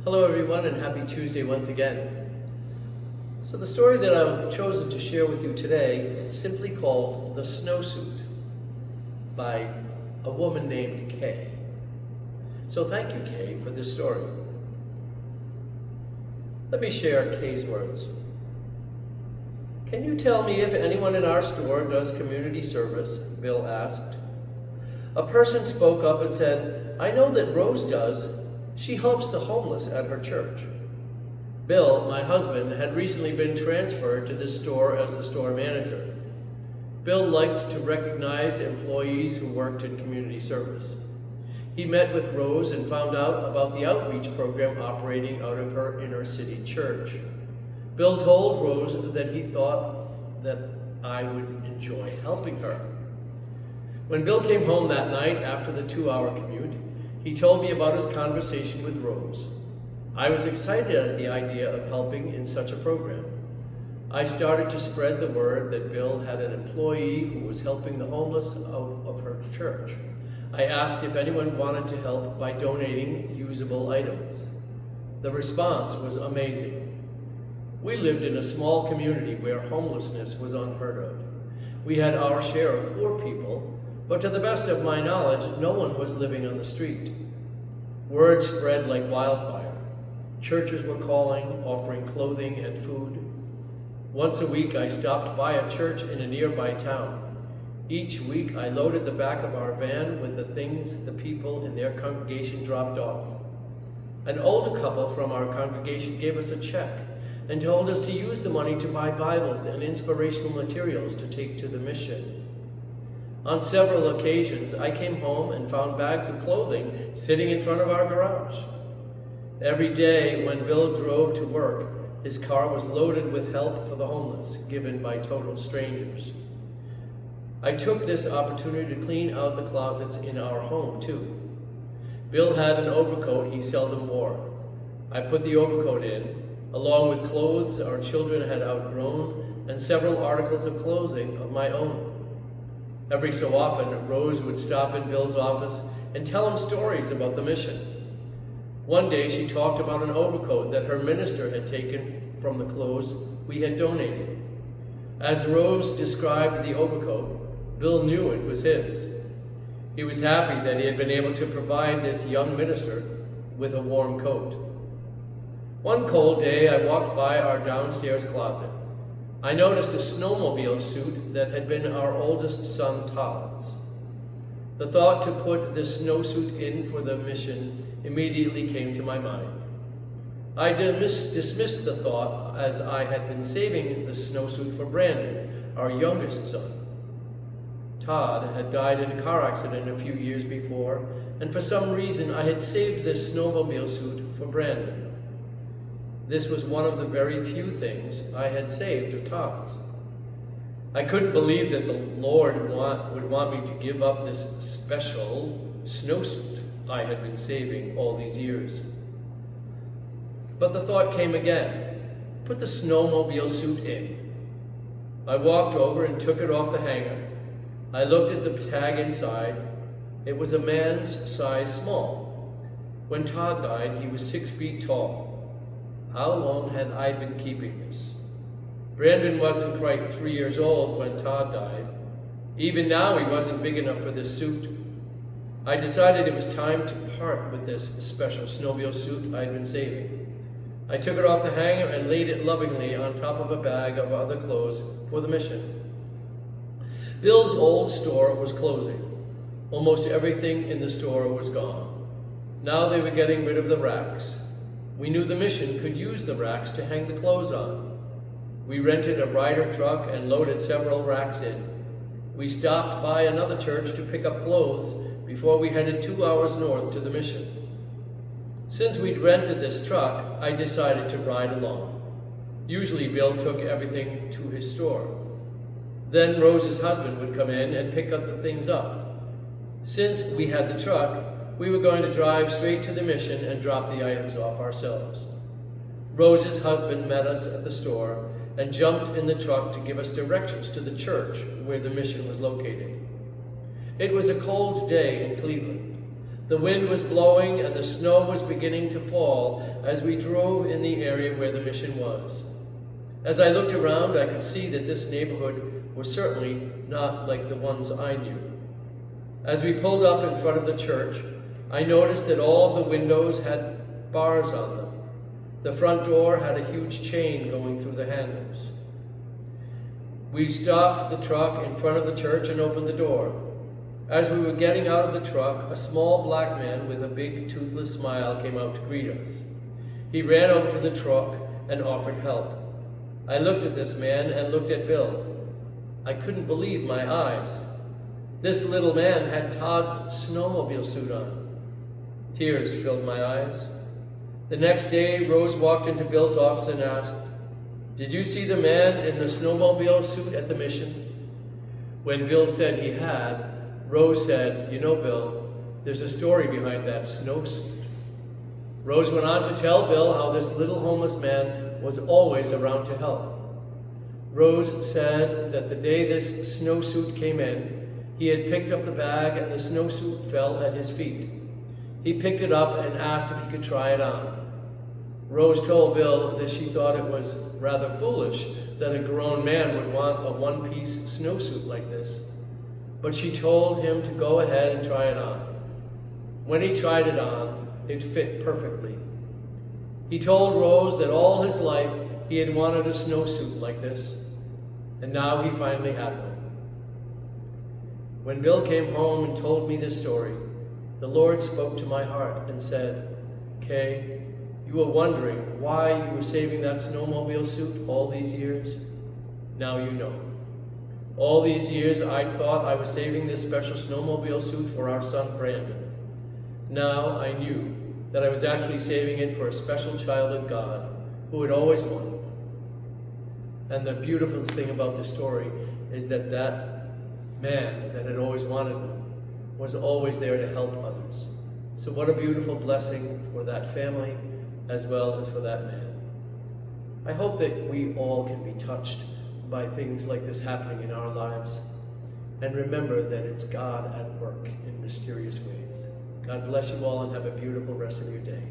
Hello everyone, and happy Tuesday once again. So the story that I've chosen to share with you today is simply called The Snowsuit by a woman named Kay. So thank you, Kay, for this story. Let me share Kay's words. Can you tell me if anyone in our store does community service? Bill asked. A person spoke up and said, I know that Rose does. She helps the homeless at her church. Bill, my husband, had recently been transferred to this store as the store manager. Bill liked to recognize employees who worked in community service. He met with Rose and found out about the outreach program operating out of her inner city church. Bill told Rose that he thought that I would enjoy helping her. When Bill came home that night after the 2-hour commute, he told me about his conversation with Rose. I was excited at the idea of helping in such a program. I started to spread the word that Bill had an employee who was helping the homeless out of her church. I asked if anyone wanted to help by donating usable items. The response was amazing. We lived in a small community where homelessness was unheard of. We had our share of poor people, but to the best of my knowledge, no one was living on the street. Word spread like wildfire. Churches were calling, offering clothing and food. Once a week, I stopped by a church in a nearby town. Each week, I loaded the back of our van with the things the people in their congregation dropped off. An older couple from our congregation gave us a check and told us to use the money to buy Bibles and inspirational materials to take to the mission. On several occasions, I came home and found bags of clothing sitting in front of our garage. Every day when Bill drove to work, his car was loaded with help for the homeless, given by total strangers. I took this opportunity to clean out the closets in our home, too. Bill had an overcoat he seldom wore. I put the overcoat in, along with clothes our children had outgrown and several articles of clothing of my own. Every so often, Rose would stop in Bill's office and tell him stories about the mission. One day, she talked about an overcoat that her minister had taken from the clothes we had donated. As Rose described the overcoat, Bill knew it was his. He was happy that he had been able to provide this young minister with a warm coat. One cold day, I walked by our downstairs closet. I noticed a snowmobile suit that had been our oldest son Todd's. The thought to put this snowsuit in for the mission immediately came to my mind. I dismissed the thought as I had been saving the snowsuit for Brandon, our youngest son. Todd had died in a car accident a few years before, and for some reason I had saved this snowmobile suit for Brandon. This was one of the very few things I had saved of Todd's. I couldn't believe that the Lord would want me to give up this special snowsuit I had been saving all these years. But the thought came again. Put the snowmobile suit in. I walked over and took it off the hanger. I looked at the tag inside. It was a man's size small. When Todd died, he was 6 feet tall. How long had I been keeping this? Brandon wasn't quite 3 years old when Todd died. Even now, he wasn't big enough for this suit. I decided it was time to part with this special snowmobile suit I'd been saving. I took it off the hanger and laid it lovingly on top of a bag of other clothes for the mission. Bill's old store was closing. Almost everything in the store was gone. Now they were getting rid of the racks. We knew the mission could use the racks to hang the clothes on. We rented a rider truck and loaded several racks in. We stopped by another church to pick up clothes before we headed 2 hours north to the mission. Since we'd rented this truck, I decided to ride along. Usually Bill took everything to his store. Then Rose's husband would come in and pick up the things up. Since we had the truck, we were going to drive straight to the mission and drop the items off ourselves. Rose's husband met us at the store and jumped in the truck to give us directions to the church where the mission was located. It was a cold day in Cleveland. The wind was blowing and the snow was beginning to fall as we drove in the area where the mission was. As I looked around, I could see that this neighborhood was certainly not like the ones I knew. As we pulled up in front of the church, I noticed that all of the windows had bars on them. The front door had a huge chain going through the handles. We stopped the truck in front of the church and opened the door. As we were getting out of the truck, a small black man with a big toothless smile came out to greet us. He ran over to the truck and offered help. I looked at this man and looked at Bill. I couldn't believe my eyes. This little man had Todd's snowmobile suit on. Tears filled my eyes. The next day, Rose walked into Bill's office and asked, "Did you see the man in the snowmobile suit at the mission?" When Bill said he had, Rose said, "You know, Bill, there's a story behind that snowsuit." Rose went on to tell Bill how this little homeless man was always around to help. Rose said that the day this snowsuit came in, he had picked up the bag and the snowsuit fell at his feet. He picked it up and asked if he could try it on. Rose told Bill that she thought it was rather foolish that a grown man would want a one-piece snowsuit like this, but she told him to go ahead and try it on. When he tried it on, it fit perfectly. He told Rose that all his life he had wanted a snowsuit like this, and now he finally had one. When Bill came home and told me this story, the Lord spoke to my heart and said, "Kay, you were wondering why you were saving that snowmobile suit all these years? Now you know. All these years I'd thought I was saving this special snowmobile suit for our son Brandon. Now I knew that I was actually saving it for a special child of God who had always wanted one." And the beautiful thing about this story is that that man that had always wanted one was always there to help others. So what a beautiful blessing for that family as well as for that man. I hope that we all can be touched by things like this happening in our lives and remember that it's God at work in mysterious ways. God bless you all and have a beautiful rest of your day.